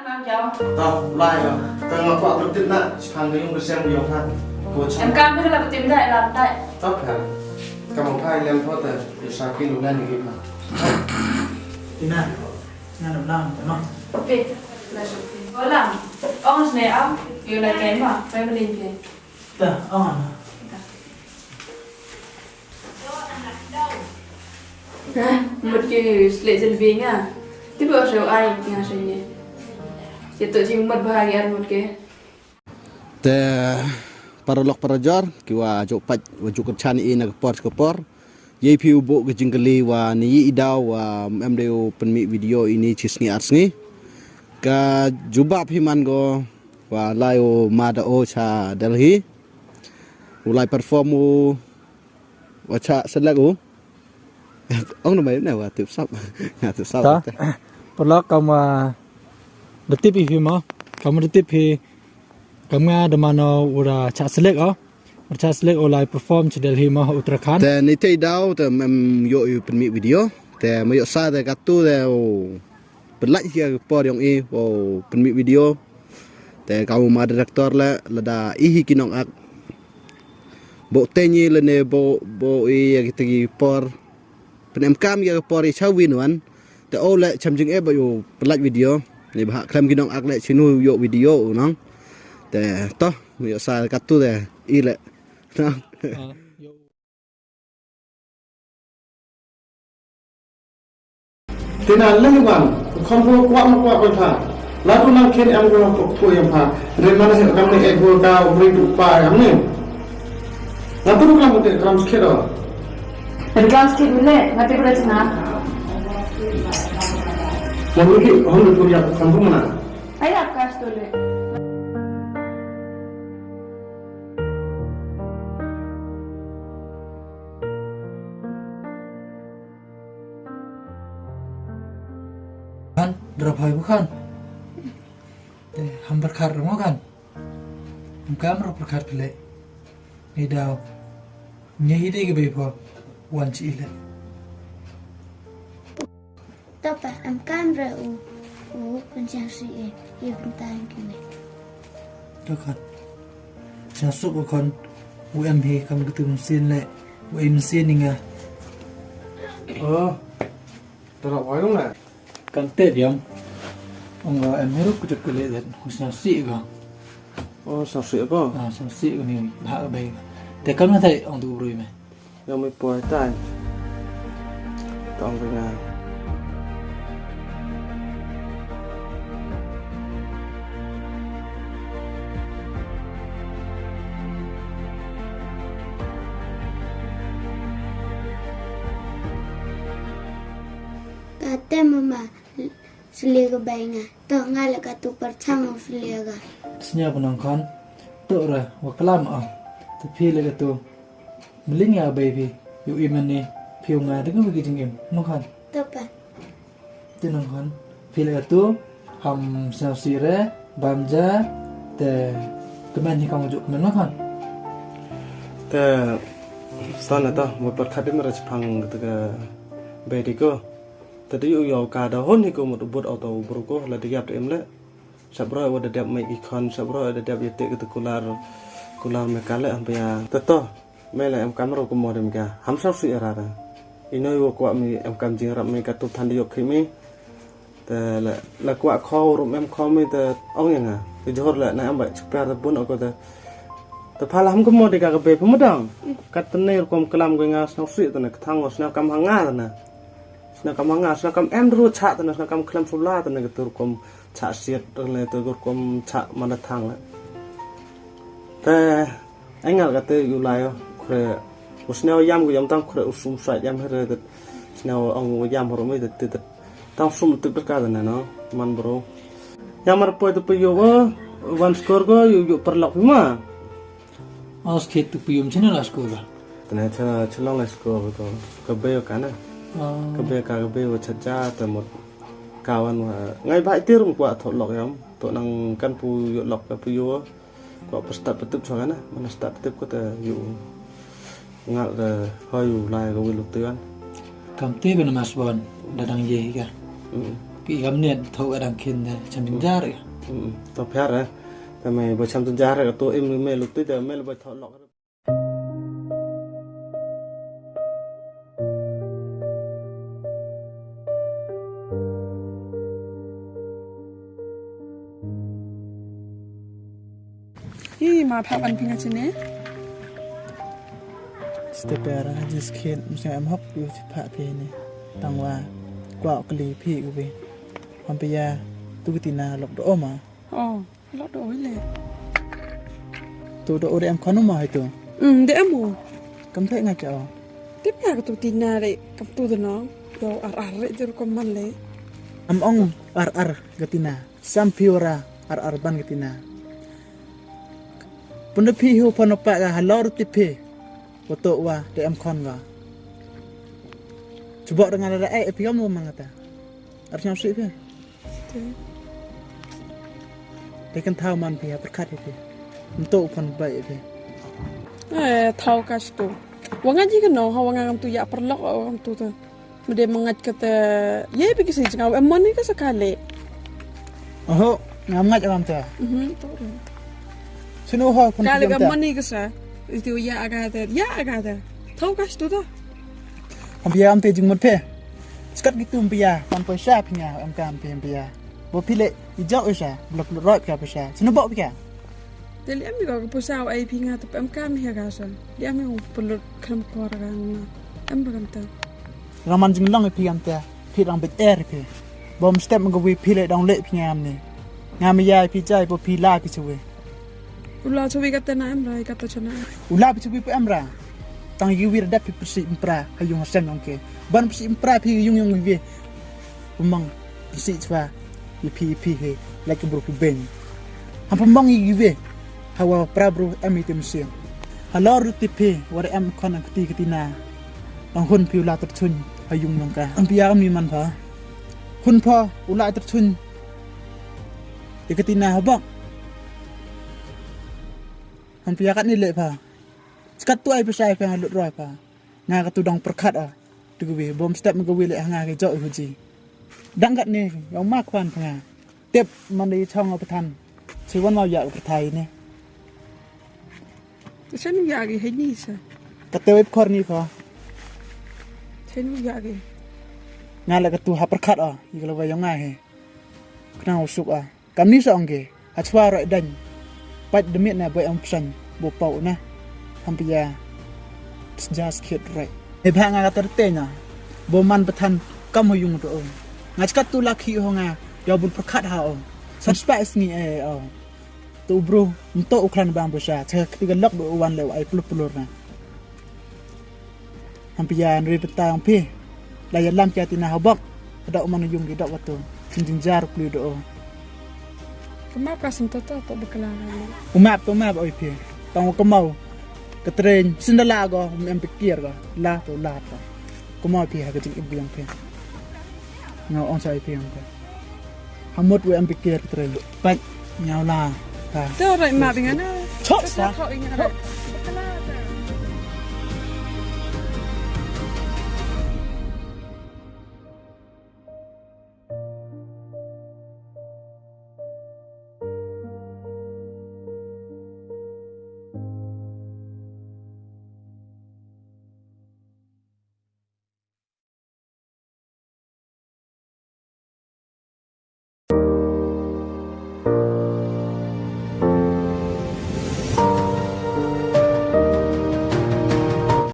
làm cháu. Tao lại à? Tao ngọc quạ bật tin lại, hàng cái ông xem nhiều ha. Em cam biết là bật tin lại làm tại. Tốt hả? Cảm ơn hai em thôi tờ, để sao khi lúc này thì mà. Tin à? Nhà đồng nam phải không? Vì là có làm ông này ông yêu lại kém mà phải bên đi. Tờ, ông hả? Một cái lễ dân viên à, tiếp vào số ai nhà sẽ nhỉ? Chỉ tự chừng mất bahagia một cái. Te paralog parajar kiwa jopat waju kerchan ina kepor ye piu bo ke jingkali wa ni idau wa mdeu penmi video ini cisni arsni ka juba phiman go wa layo mada o cha Delhi ulai perform wa cha selagu ông nó mấy này wa tiếp sắp tiếp sắp Đó, paralog kamu detik pi kamu detik pi kamu demano udah cak selek oh, cak selek oleh perform di Delhi mah Uttarakhand. te ni te idau te mem yo penmi video te mayo sa te katu te belaj ke por yang o penmi video te kamu ma director la da ihi kinong ak bo tenyi le ne bo ya kitagi por penem kam ya por i chawin wan te o le chamjing e ba yo belaj video ni ba klam kinong ak le chinu yo video nong te to mayo sa katu te i le nong Thế nào lên bạn, không vô qua con thà. Lá tu năng khiến em vô phụ em phà. Rồi mà hiện cầm này em vô cao, vui đủ pa em này. Lá tu năng một cái cầm kia đó. Rekam sikit boleh, nanti boleh cenah. Mau pergi, không được punya kampung mana? Ayah kas dulu. Kan, drop bukan? Hampir kar rumah kan? Kamu berkar pilih. Ini dah nyihidi ke bapa wan cile. Topa am kamera pencang si ia penting kini. Đó kan. Sản xuất của con UMP kamu ketemu mesin le, mesin ni ngah. Tao nói đúng này. Kan Tết yang. Ông em hết lúc chụp cái lệ đấy, sản sĩ cơ. Sao sửa có? Sản sĩ của nhiều hạ ở đây. Để cấm nó thấy ông tu rồi mày. Yang mới bồi tay. Tao về nhà. Kata mama seliga bainga. Toh ngala katu percang seliga. Senyap nang kan. Tu rồi, wakalam ah. Tapi lagi tu. Melingya baby. Yu iman ni. Piu ngah dengan begitu ngem. Nukan. Topa. Tu nang kan. Pi lagi tu. Ham sire, banja, te kemen ni kamu juk kemen nukan. Te sana ta một bậc khách mà phăng cái bề đi cơ. Tadi yo ka da hon ko một bút auto bruko là đi gặp em lẽ. Sabro ada đẹp mấy cái con, sabro ada đẹp yete cái kular me kale am ya. Tato me la em camera ko mo dem ka. Ham sao si ra. Ino yo ko mi em cam jing rap me ka tu than yo khimi. Te la ko kho rum em kho me te ong yang a. Ke jor la na am ba chper bun ko te. Te phala ham ko mo de ka be pemudang. Kat ne ko kelam ko nga sao si te na thang os na kam hanga na. Senakam hanga, senakam em dulu cak tanah, senakam kelam fulla tanah gitu, kom cak siat tanah itu, kom cak mana thang lah. Teh, enggak kata yulayo, kure, usnau yam gue yam tang kure usum sait yam hari itu, usnau ang yam harum itu, tang sum itu berkata no, man bro. Yam apa itu piyuwa, one score gue yu perlak lima. Askit tu pium channel lah sekolah. Tanah celong lah score itu, kebayo kana. Kabe wacha ta một kawan ngay bãi tirung kwa thọ lok yam to nang kan pu yo lok ka pu yo kwa start petip chana mana start petip ko ta yu ngal da hoyu lai ko wilu tuan Kam te ben mas bon dadang ye ka. pi gam niat thau adang kin da cham ding jar ya tao phép rồiแต่ไม่บ่ชำจนยาrồiตัวเอ็มไม่ลุกติแต่ไม่บ่ถอดหลอก มาพักอันพิงชเน Stepera just kid macam am hok di cepat pi ni tangwa kwa kali pi ku pi hampir tu ketina lok do ma อ๋อรอดโอ้ยเลย tu do ore am khanu ma itu เดี๋ยวหมู kam thai nga cha ติ๊บอยากตุตินาเลยกับตัวน้องเราอะไรจะรู้กันมันเลย am ong ar ketina sam piora ar ban ketina pun pi hu panopa ga halor ti pi foto wa de am khon ga coba dengan ada pi kamu mangata artinya sih pi dia kan tahu man pi berkat pi untuk pun baik pi เท่ากันตัวว่างั้นจีกันน้องเขาว่างั้นตัวอยากประลอกเอาตัวตัวไม่ได้มังงัดก็แต่เย่ไปกินสิ่งเอามันนี่ก็สักการเลย oh ngamat am ta ตัวเอง sino ho pun การเลย ta มันนี่ก็สักitu ya agak ada tahu kan itu tuh hampir am te jing mot pe skat gitu hampir pan pesa pinya am kam pe hampir bo pile ijau isa blok rot ka pesa sino bo pika jadi kami kalau pusau ai pinga tu am kami ya kasan dia kami perlu kelam keluarga am bukan tahu raman jing long pi am te pi rang bet air pe bom step ngwi pile dong le pinya am ni ngam ya pi jai bo pi la pi suwe ulah cuci kata nam rai kata cina ula pi suwe pe amra tang yuwi da pi persi impra hayung sen ongke ban persi impra pi yung wi umang persi chwa pi he like bro pi ben ham pemang yuwi hawa prabro amitem sia halor tipe war am khona ketina ang hun pi ula terchun hayung nongka ampia mi man pha hun pha ula terchun ketina habak ampia kat ni le pha skat tu ai pesai pha lut roi pha nga ka tu dong perkhat a tuwi bom step ngwi le nga ke jo hu ji dang kat ni yang mak kwan pha tep man di chong op than siwan mau ya op thai niฉันอยากให้นี่สิ kata web kor ni pha ฉันอยาก nga la ka tu ha perkhat a iglo wa yang nga he kna usuk a kam ni sa angge ha chwa ro dan pat demit na boy am psan bo pau na hampia just kid right e bha nga ka te na bo man pathan kam huyung to on nga chkat tu la khi ho nga yo bun perkhat ha on san spice ni e o tu bro nto ukran bang bo sha che tiga lok do wan le ai plur na hampia nri petang pi la ya lam kya tina habak da man yung gi da watu jinjing jar klu do kenapa sentuh tu tak berkelangan umap oi pi tang ko mau ke tren sindala go em pikir go la to la to ko mau pi ha ke jing iblang pi ngau on sai pi ang ko hamut we em pikir tren pat nyau la ta tu orang mak dengan chop sa kau ingat